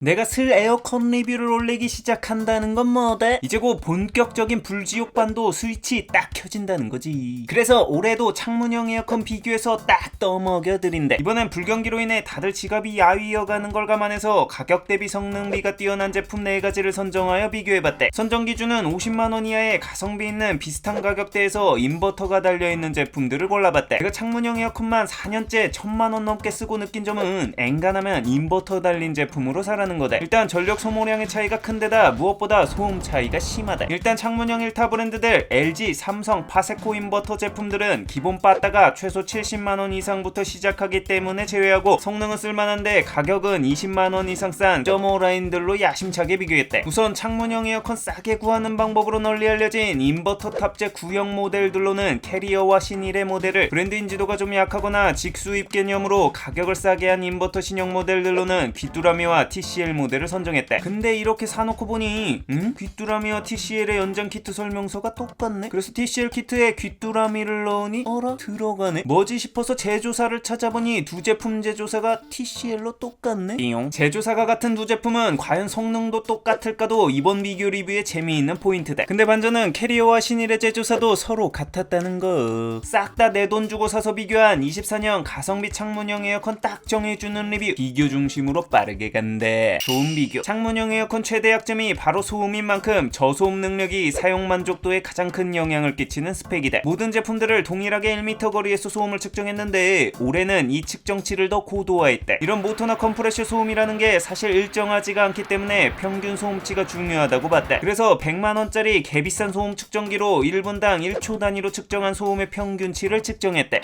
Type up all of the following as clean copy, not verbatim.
내가 슬 에어컨 리뷰를 올리기 시작한다는 건 뭐다? 이제 곧 본격적인 불지옥 반도 스위치 딱 켜진다는 거지. 그래서 올해도 창문형 에어컨 비교해서 딱 떠먹여드린대. 이번엔 불경기로 인해 다들 지갑이 야위어가는 걸 감안해서 가격 대비 성능비가 뛰어난 제품 4가지를 선정하여 비교해봤대. 선정 기준은 50만원 이하의 가성비 있는 비슷한 가격대에서 인버터가 달려있는 제품들을 골라봤대. 내가 창문형 에어컨만 4년째 1000만원 넘게 쓰고 느낀 점은 엔간하면 인버터 달린 제품으로 살아는 거다. 일단 전력 소모량의 차이가 큰데다 무엇보다 소음 차이가 심하다. 일단 창문형 1타 브랜드들 LG, 삼성, 파세코 인버터 제품들은 기본 빠따가 최소 70만원 이상부터 시작하기 때문에 제외하고 성능은 쓸만한데 가격은 20만원 이상 싼 .5 라인들로 야심차게 비교했대. 우선 창문형 에어컨 싸게 구하는 방법으로 널리 알려진 인버터 탑재 구형 모델들로는 캐리어와 신일의 모델을, 브랜드 인지도가 좀 약하거나 직수입 개념으로 가격을 싸게 한 인버터 신형 모델들로는 귀뚜라미와 TCL 모델을 선정했대. 근데 이렇게 사놓고 보니 귀뚜라미와 TCL의 연장 키트 설명서가 똑같네. 그래서 TCL 키트에 귀뚜라미를 넣으니 어라? 들어가네. 뭐지 싶어서 제조사를 찾아보니 두 제품 제조사가 TCL로 똑같네. 띠용. 제조사가 같은 두 제품은 과연 성능도 똑같을까도 이번 비교 리뷰의 재미있는 포인트다. 근데 반전은 캐리어와 신일의 제조사도 서로 같았다는 거. 싹 다 내 돈 주고 사서 비교한 24년 가성비 창문형 에어컨 딱 정해주는 리뷰. 비교 중심으로 빠르게 간대. 소음 비교. 창문형 에어컨 최대 약점이 바로 소음인 만큼 저소음 능력이 사용 만족도에 가장 큰 영향을 끼치는 스펙이다. 모든 제품들을 동일하게 1m 거리에서 소음을 측정했는데 올해는 이 측정치를 더 고도화했대. 이런 모터나 컴프레셔 소음이라는 게 사실 일정하지가 않기 때문에 평균 소음치가 중요하다고 봤대. 그래서 100만원짜리 개비싼 소음 측정기로 1분당 1초 단위로 측정한 소음의 평균치를 측정했대.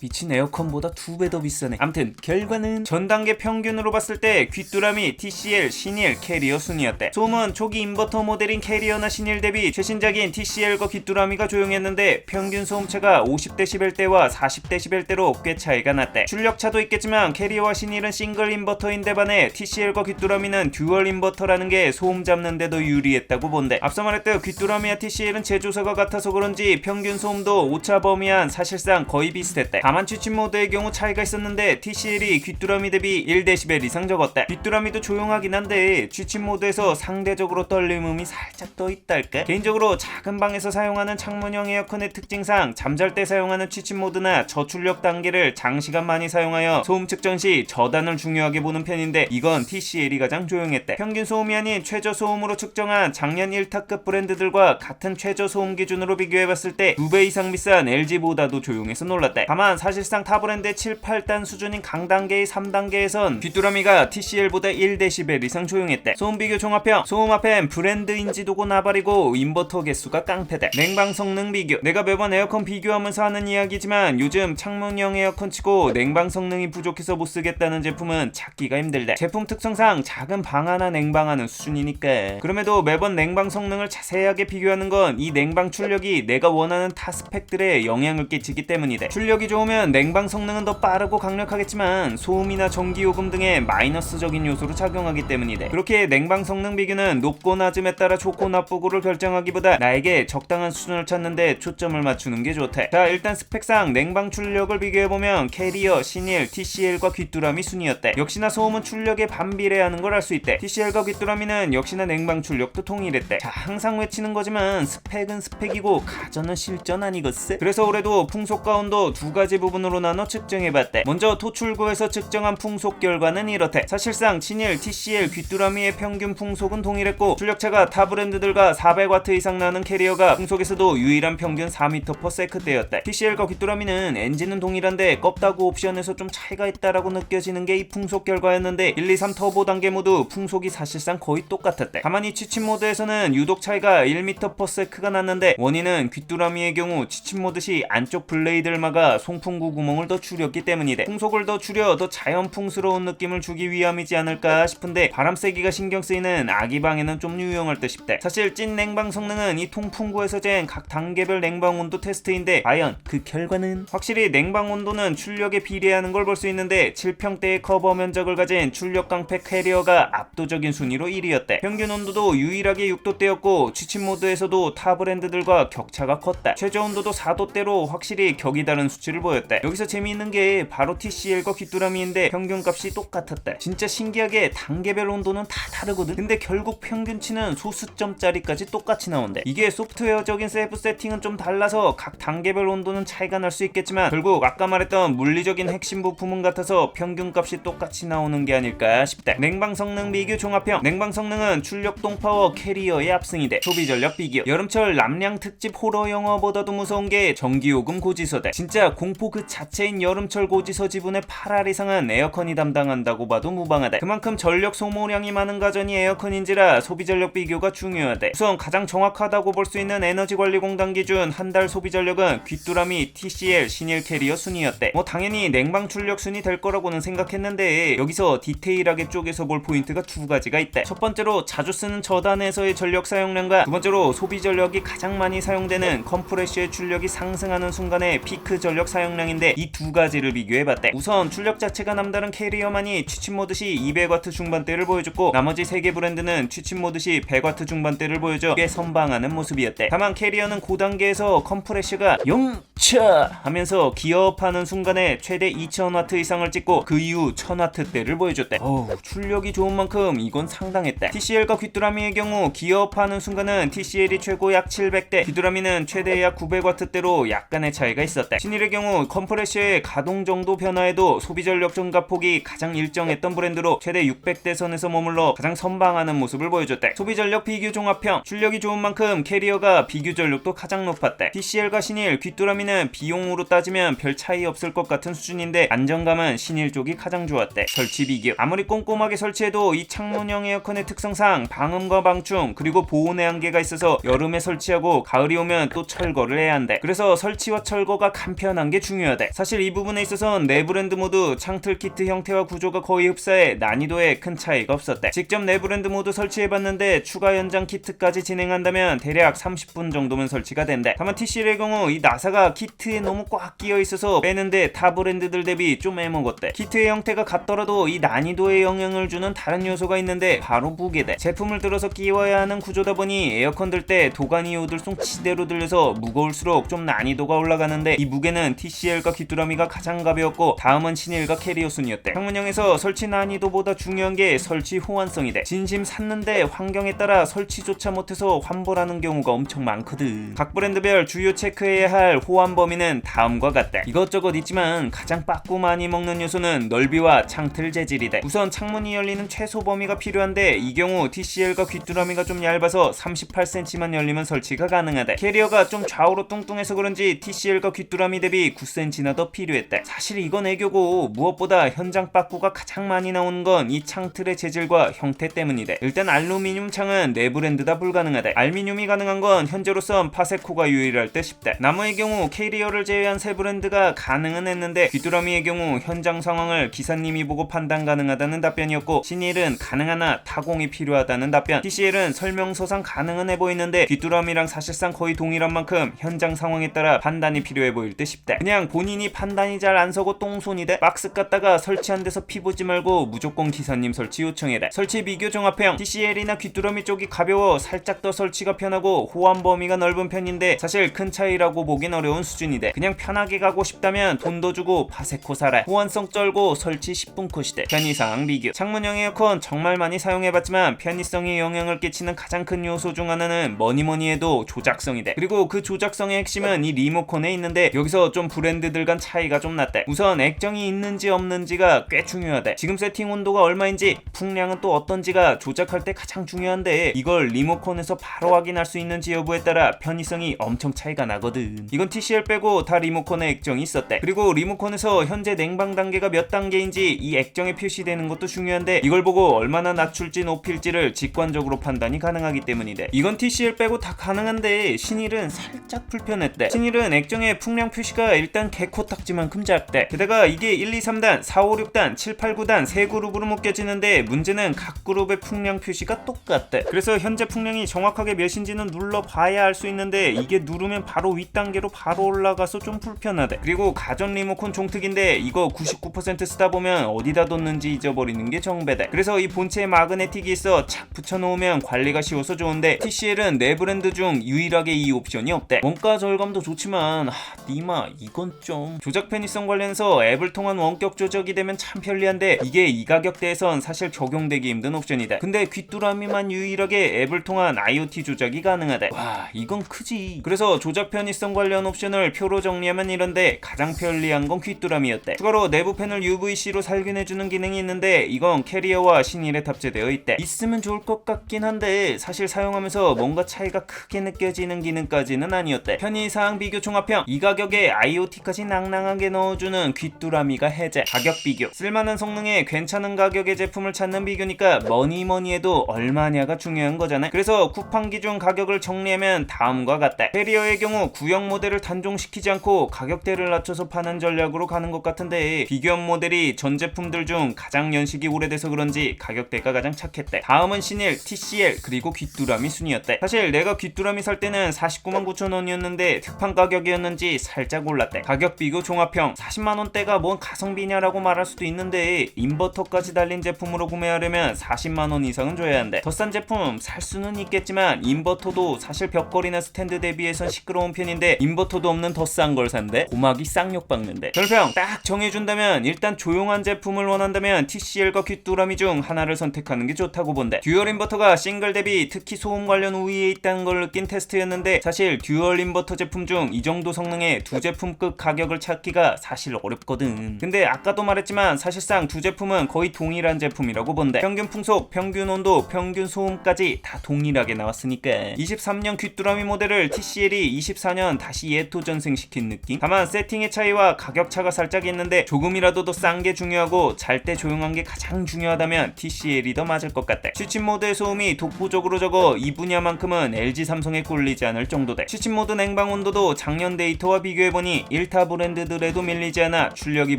미친 에어컨보다 2배 더 비싸네. 암튼 결과는 전 단계 평균으로 봤을 때 귀뚜라미, TCL, 신일, 캐리어 순이었대. 소음은 초기 인버터 모델인 캐리어나 신일 대비 최신작인 TCL과 귀뚜라미가 조용했는데 평균 소음차가 50dB대와 40dB대로 꽤 차이가 났대. 출력차도 있겠지만 캐리어와 신일은 싱글 인버터인데 반해 TCL과 귀뚜라미는 듀얼 인버터라는 게 소음 잡는 데도 유리했다고 본대. 앞서 말했듯 귀뚜라미와 TCL은 제조사가 같아서 그런지 평균 소음도 오차 범위 안 사실상 거의 비슷했대. 다만 취침 모드의 경우 차이가 있었는데 TCL이 귀뚜라미 대비 1dB 이상 적었대. 귀뚜라미도 조용하긴 한데 취침 모드에서 상대적으로 떨림음이 살짝 더 있달까? 개인적으로 작은 방에서 사용하는 창문형 에어컨의 특징상 잠잘 때 사용하는 취침 모드나 저출력 단계를 장시간 많이 사용하여 소음 측정 시 저단을 중요하게 보는 편인데 이건 TCL이 가장 조용했대. 평균 소음이 아닌 최저 소음으로 측정한 작년 1타급 브랜드들과 같은 최저 소음 기준으로 비교해봤을 때 2배 이상 비싼 LG보다도 조용해서 놀랐대. 다만 사실상 타 브랜드의 7, 8단 수준인 강단계의 3단계에선 귀뚜라미가 TCL보다 1dB 이상 조용했대. 소음 비교 종합형. 소음 앞엔 브랜드 인지도고 나발이고 인버터 개수가 깡패대. 냉방 성능 비교. 내가 매번 에어컨 비교하면서 하는 이야기지만 요즘 창문형 에어컨 치고 냉방 성능이 부족해서 못쓰겠다는 제품은 찾기가 힘들대. 제품 특성상 작은 방 하나 냉방하는 수준이니까. 그럼에도 매번 냉방 성능을 자세하게 비교하는 건 이 냉방 출력이 내가 원하는 타 스펙들에 영향을 끼치기 때문이대. 출력이 좋으면 냉방 성능은 더 빠르고 강력하겠지만 소음이나 전기요금 등의 마이너스적인 요소로 작용하기 때문이대. 그렇게 냉방 성능 비교는 높고 낮음에 따라 좋고 나쁘고를 결정하기보다 나에게 적당한 수준을 찾는데 초점을 맞추는 게 좋대. 자, 일단 스펙상 냉방 출력을 비교해보면 캐리어, 신일, TCL과 귀뚜라미 순이었대. 역시나 소음은 출력에 반비례하는 걸 알 수 있대. TCL과 귀뚜라미는 역시나 냉방 출력도 동일했대. 자, 항상 외치는 거지만 스펙은 스펙이고 가전은 실전 아니겠어? 그래서 올해도 풍속과 온도 두 가지 부분으로 나눠 측정해봤대. 먼저 토출구에서 측정한 풍속 결과는 이렇대. 사실상 신일, TCL, 귀뚜라미의 평균 풍속은 동일했고 출력차가 타 브랜드들과 400W 이상 나는 캐리어가 풍속에서도 유일한 평균 4m/s대였대. TCL과 귀뚜라미는 엔진은 동일한데 껍다구 옵션에서 좀 차이가 있다라고 느껴지는 게 이 풍속 결과였는데 1, 2, 3 터보 단계 모두 풍속이 사실상 거의 똑같았대. 다만 이 취침 모드에서는 유독 차이가 1m/s가 났는데 원인은 귀뚜라미의 경우 취침 모드 시 안쪽 블레이드를 막아 송풍구 구멍을 더 줄였기 때문이대. 풍속을 더 줄여 더 자연풍스러운 느낌을 주기 위함이지 않을까 싶은데 바람 세기가 신경 쓰이는 아기방에는 좀 유용할 듯 싶대. 사실 찐 냉방 성능은 이 통풍구에서 잰 각 단계별 냉방 온도 테스트인데 과연 그 결과는? 확실히 냉방 온도는 출력에 비례하는 걸 볼 수 있는데 7평대의 커버 면적을 가진 출력 깡패 캐리어가 압도적인 순위로 1위였대. 평균 온도도 유일하게 6도대였고 취침 모드에서도 타 브랜드들과 격차가 컸다. 최저 온도도 4도대로 확실히 격이 다른 수치를 보였대. 여기서 재미있는 게 바로 TCL과 귀뚜라미인데 평균값이 똑같았대. 진짜 신기하게 단계별 온도는 다 다르거든. 근데 결국 평균치는 소수점짜리까지 똑같이 나온대. 이게 소프트웨어적인 셀프 세팅은 좀 달라서 각 단계별 온도는 차이가 날 수 있겠지만 결국 아까 말했던 물리적인 핵심 부품은 같아서 평균값이 똑같이 나오는 게 아닐까 싶다. 냉방 성능 비교 종합형. 냉방 성능은 출력 동파워 캐리어의 압승이 돼. 소비 전력 비교. 여름철 남량 특집 호러 영화보다도 무서운 게 전기요금 고지서다. 진짜 공포 그 자체인 여름철 고지서 지분의 8할 이상은 에어컨이 담당한다고 봐도 무방하다. 그만큼 전력 소모량이 많은 가전이 에어컨인지라 소비 전력 비교가 중요하다. 우선 가장 정확하다고 볼 수 있는 에너지관리공단 기준 한 달 소비 전력은 귀뚜라미 TCL 신일 캐리어 순이었대. 뭐 당연히 냉방 출력 순이 될 거라고는 생각했는데 여기서 디테일하게 쪼개서 볼 포인트가 두 가지가 있대. 첫 번째로 자주 쓰는 저단에서의 전력 사용량과 두 번째로 소비 전력이 가장 많이 사용되는 컴프레셔의 출력이 상승하는 순간의 피크 전력 사용량인데 이 두 가지를 비교해봤대. 우선 출력 자체가 남다른 캐리어만이 취침 모드 시 200W 중반대를 보여줬고 나머지 3개 브랜드는 취침 모드 시 100W 중반대를 보여줘 꽤 선방하는 모습이었대. 다만 캐리어는 고단계에서 컴프레셔가 영차 하면서 기어업하는 순간에 최대 2000W 이상을 찍고 그 이후 1000W대를 보여줬대. 출력이 좋은 만큼 이건 상당했대. TCL과 귀뚜라미의 경우 기어업하는 순간은 TCL이 최고 약 700대, 귀뚜라미는 최대 약 900W대로 약간의 차이가 있었대. 신일의 경우 컴프레셔의 가동 정도 변화에도 소비 전력 증가폭이 가장 일정했던 브랜드로 최대 600대 선에서 머물러 가장 선방하는 모습을 보여줬대. 소비 전력 비교 종합형. 출력이 좋은 만큼 캐리어가 비교 전력도 가장 높았대. TCL과 신일, 귀뚜라미는 비용으로 따지면 별 차이 없을 것 같은 수준인데 안정감은 신일 쪽이 가장 좋았대. 설치 비교. 아무리 꼼꼼하게 설치해도 이 창문형 에어컨의 특성상 방음과 방충 그리고 보온의 한계가 있어서 여름에 설치하고 가을이 오면 또 철거를 해야 한대. 그래서 설치와 철거가 간편한 게 중요하대. 사실 이 부분에 있어선 네 브랜드 모두 창틀 키트 형태와 구조가 거의 흡사해 난이도에 큰 차이가 없었대. 직접 네 브랜드 모두 설치해봤는데 추가 연장 키트까지 진행한다면 대략 30분 정도면 설치가 된대. 다만 TCL의 경우 이 나사가 키트에 너무 꽉 끼어 있어서 빼는데 타 브랜드들 대비 좀 애먹었대. 키트의 형태가 같더라도 이 난이도에 영향을 주는 다른 요소가 있는데 바로 무게대. 제품을 들어서 끼워야 하는 구조다 보니 에어컨 들 때 도가니 오들송 치대로 들려서 무거울수록 좀 난이도가 올라가는데 이 무게는 TCL과 귀뚜라미가 가장 가벼웠고 다음은 신일과 캐리어 순이었대. 창문형에서 설치 난이도보다 중요한 게 설치 호환성이대. 진심 샀는데 환경에 따라 설치조차 못해서 환불하는 경우가 엄청 많거든. 각 브랜드별 주요 체크해야 할 호환 범위는 다음과 같다. 이것저것 있지만 가장 빠꾸 많이 먹는 요소는 넓이와 창틀 재질이다. 우선 창문이 열리는 최소 범위가 필요한데 이 경우 TCL과 귀뚜라미가 좀 얇아서 38cm만 열리면 설치가 가능하다. 캐리어가 좀 좌우로 뚱뚱해서 그런지 TCL과 귀뚜라미 대비 9cm나 더 필요했다. 사실 이건 애교고 무엇보다 현장 빠꾸가 가장 많이 나오는 건 이 창틀의 재질과 형태 때문이다. 일단 알루미늄 창은 네 브랜드 다 불가능하다. 알미늄이 가능한 건 현재로선 파세코가 유일할 듯 싶다. 나머의 경우 캐리어를 제외한 세 브랜드가 가능은 했는데 귀뚜라미의 경우 현장 상황을 기사님이 보고 판단 가능하다는 답변이었고 신일은 가능하나 타공이 필요하다는 답변. TCL은 설명서상 가능은 해 보이는데 귀뚜라미랑 사실상 거의 동일한 만큼 현장 상황에 따라 판단이 필요해 보일 듯 싶다. 그냥 본인이 판단이 잘 안 서고 똥손이 돼 박스 깠다가 설치한 데서 피 보지 말고 무조건 기사님 설치 요청해라. 설치 비교 종합형. TCL이나 귀뚜라미 쪽이 가벼워 살짝 더 설치가 편하고 호환 범위가 넓은 편인데 사실 큰 차이라고 보긴 어려운 수준이대. 그냥 편하게 가고 싶다면 돈 더 주고 파세코 사라. 호환성 쩔고 설치 10분 컷이대. 편의상 비교. 창문형 에어컨 정말 많이 사용해봤지만 편의성에 영향을 끼치는 가장 큰 요소 중 하나는 뭐니뭐니 해도 조작성이대. 그리고 그 조작성의 핵심은 이 리모컨에 있는데 여기서 좀 브랜드들 간 차이가 좀 났대. 우선 액정이 있는지 없는지가 꽤 중요하대. 지금 세팅 온도가 얼마인지 풍량은 또 어떤지가 조작할 때 가장 중요한데 이걸 리모컨에서 바로 확인할 수 있는지 여부에 따라 편의성이 엄청 차이가 나거든. 이건 TCL 빼고 다 리모컨에 액정이 있었대. 그리고 리모컨에서 현재 냉방 단계가 몇 단계인지 이 액정에 표시되는 것도 중요한데 이걸 보고 얼마나 낮출지 높일지를 직관적으로 판단이 가능하기 때문이래. 이건 TCL 빼고 다 가능한데 신일은 살짝 불편했대. 신일은 액정의 풍량 표시가 일단 개코딱지만큼 작대. 게다가 이게 1, 2, 3단, 4, 5, 6단, 7, 8, 9단 세 그룹으로 묶여지는데 문제는 각 그룹의 풍량 표시가 똑같대. 그래서 현재 풍량이 정확하게 몇인지는 눌러봐야 알 수 있는데 이게 누르면 바로 윗단계로 바로 올라가서 좀 불편하대. 그리고 가전 리모컨 종특인데 이거 99% 쓰다 보면 어디다 뒀는지 잊어버리는 게 정배대. 그래서 이 본체에 마그네틱이 있어 착 붙여놓으면 관리가 쉬워서 좋은데 TCL은 네 브랜드 중 유일하게 이 옵션이 없대. 원가 절감도 좋지만 니마 이건 좀 조작 편의성 관련해서 앱을 통한 원격 조작이 되면 참 편리한데 이게 이 가격대에선 사실 적용되기 힘든 옵션이다. 근데 귀뚜라미만 유일하게 앱을 통한 IoT 조작이 가능하대. 와 이건 크지. 그래서 조작 편의성 관련 옵션을 표로 정리하면 이런데 가장 편리한 건 귀뚜라미였대. 추가로 내부 펜을 UVC로 살균해주는 기능이 있는데 이건 캐리어와 신일에 탑재되어 있대. 있으면 좋을 것 같긴 한데 사실 사용하면서 뭔가 차이가 크게 느껴지는 기능까지는 아니었대. 편의사항 비교 종합평. 이 가격에 IoT까지 낭낭하게 넣어주는 귀뚜라미가 해제. 가격 비교. 쓸만한 성능에 괜찮은 가격의 제품을 찾는 비교니까 뭐니 해도 얼마냐가 중요한 거잖아. 그래서 쿠팡 기준 가격을 정리하면 다음과 같다. 캐리어의 경우 구형 모델을 단종시키지 않고 가격대를 낮춰서 파는 전략으로 가는 것 같은데 비교한 모델이 전 제품들 중 가장 연식이 오래돼서 그런지 가격대가 가장 착했대. 다음은 신일, TCL 그리고 귀뚜라미 순이었대. 사실 내가 귀뚜라미 살 때는 499,900원이었는데 특판 가격이었는지 살짝 올랐대. 가격 비교 종합평. 40만원대가 뭔 가성비냐라고 말할 수도 있는데 인버터까지 달린 제품으로 구매하려면 40만원 이상은 줘야 한대. 더 싼 제품 살 수는 있겠지만 인버터도 사실 벽걸이나 스탠드 대비해선 시끄러운 편인데 인버터도 없는 더 싼 걸 산대. 고막이 쌍욕 박는데. 별평 딱 정해준다면 일단 조용한 제품을 원한다면 TCL과 귀뚜라미 중 하나를 선택하는 게 좋다고 본대. 듀얼 인버터가 싱글 대비 특히 소음 관련 우위에 있다는 걸 느낀 테스트였는데 사실 듀얼 인버터 제품 중 이 정도 성능의 두 제품급 가격을 찾기가 사실 어렵거든. 근데 아까도 말했지만 사실상 두 제품은 거의 동일한 제품이라고 본대. 평균 풍속, 평균 온도, 평균 소음까지 다 동일하게 나왔으니까 23년 귀뚜라미 모델을 TCL이 24년 다시 예토전생시킨 느낌? 다만 세팅의 차이와 가격 차가 살짝 있는데 조금이라도 더 싼 게 중요하고 잘 때 조용한 게 가장 중요하다면 TCL이 더 맞을 것 같대. 취침 모드의 소음이 독보적으로 적어 이 분야만큼은 LG 삼성에 꿀리지 않을 정도대. 취침 모드 냉방 온도도 작년 데이터와 비교해보니 1타 브랜드들에도 밀리지 않아 출력이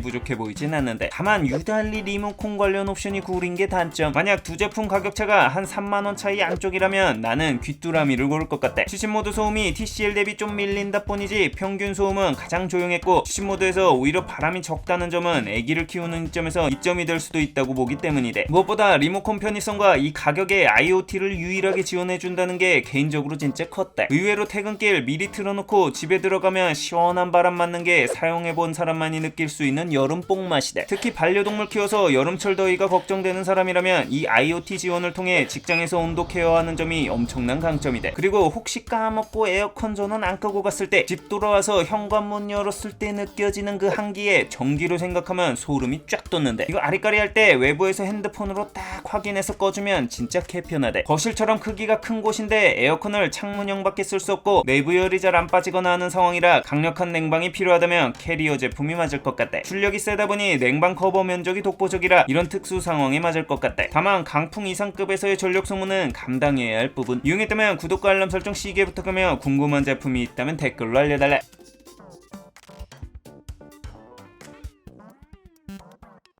부족해 보이진 않는데 다만 유달리 리모컨 관련 옵션이 구린 게 단점. 만약 두 제품 가격 차가 한 3만원 차이 안쪽이라면 나는 귀뚜라미를 고를 것 같대. 취침 모드 소음이 TCL 대비 좀 밀린다 뿐이지 평균 소음은 가장 조용했고 취침 모드에서 오히려 바람이 적다는 점은 애기를 키우는 입장에서 이점이 될 수도 있다고 보기 때문이래. 무엇보다 리모컨 편의성과 이 가격에 IoT를 유일하게 지원해준다는 게 개인적으로 진짜 컸대. 의외로 퇴근길 미리 틀어놓고 집에 들어가면 시원한 바람 맞는 게 사용해본 사람만이 느낄 수 있는 여름 뽕맛이대. 특히 반려동물 키워서 여름철 더위가 걱정되는 사람이라면 이 IoT 지원을 통해 직장에서 온도 케어하는 점이 엄청난 강점이대. 그리고 혹시 까먹고 에어컨 전원 안 끄고 갔을 때 집 돌아와서 현관문 열었을 때 느껴지는 그 한기에 전기로 생각하면 소름이 쫙 돋는데 이거 아리까리 할 때 외부에서 핸드폰으로 딱 확인해서 꺼주면 진짜 개편하대. 거실처럼 크기가 큰 곳인데 에어컨을 창문형밖에 쓸 수 없고 내부 열이 잘 안 빠지거나 하는 상황이라 강력한 냉방이 필요하다면 캐리어 제품이 맞을 것 같대. 출력이 세다 보니 냉방 커버 면적이 독보적이라 이런 특수 상황에 맞을 것 같대. 다만 강풍 이상급에서의 전력 소모는 감당해야 할 부분. 이용했다면 구독과 알람 설정 시계 부탁하며 궁금한 제품이 있다면 댓글로 알려달래.